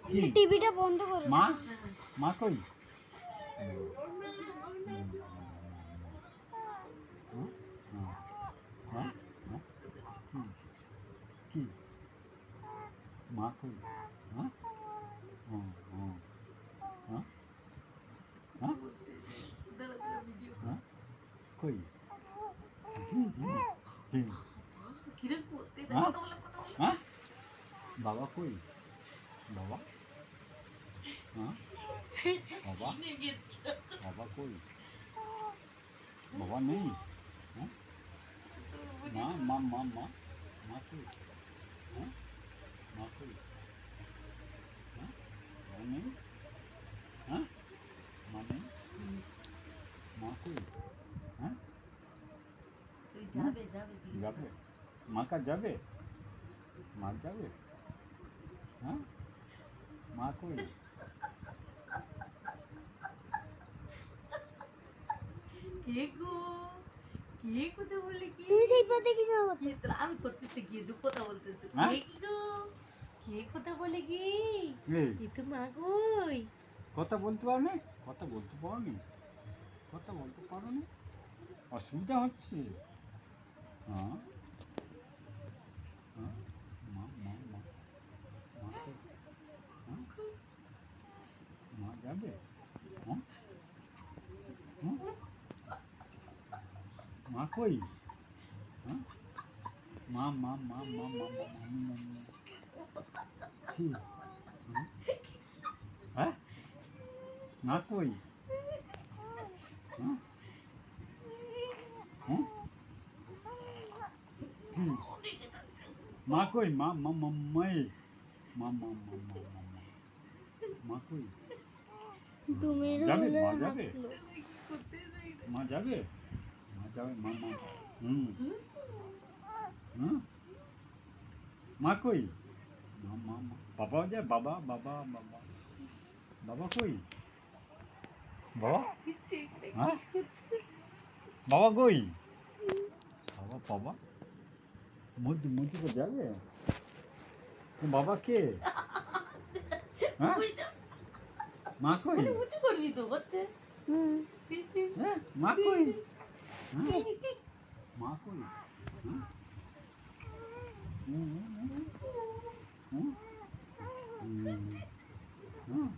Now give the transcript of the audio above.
কি টিভিটা বন্ধ করো। মা মা কই কি মা কই হ্যাঁ হ্যাঁ হ্যাঁ হ্যাঁ কই হ্যাঁ বাবা কই বাবা হ্যাঁ বাবা বাবা কই বাবা নেই হ্যাঁ মা মা মা মা মা কই হ্যাঁ মা কই হ্যাঁ বাবা নেই হ্যাঁ মা নেই মা কই হ্যাঁ যাবে মা কা যাবে মা যাবে হ্যাঁ মা কই তুমি সেই পথে কি যাবো? আমি করতে গিয়ে যে কথা বলতেছি হ্যাঁ? কে কি গো কে কথা বলে কি এই এ তো মা কই কথা বলতে পারো নি কথা বলতে পারো নি কথা বলতে পারো নি অসুবিধা হচ্ছে হ্যাঁ হ্যাঁ মা মা মা মা কই হ্যাঁ মা যাবে হ্যাঁ হ্যাঁ মা কই হ্যাঁ মা মা মা মা মা মা মা কি হ্যাঁ মা কই হ্যাঁ হ্যাঁ কি মা কই মা মা মা মাই মা মা মা মা মা মা মা কই তুমি যাবে বলে মা যাবে হাসলো। মা যাবে মা যাবে মা মা হুম হুম মা কই মা মা মা বাবা যায় বাবা বাবা বাবা বাবা কই বাবা হ্যাঁ বাবা কই বাবা বাবা মধ্যে মধ্যে তো যাবে বাবা কে হ্যাঁ মা কই উঁচু করবি তো হচ্ছে হ্যাঁ মা কই হ্যাঁ মা কই হ্যাঁ হুম হুম হুম হুম হুম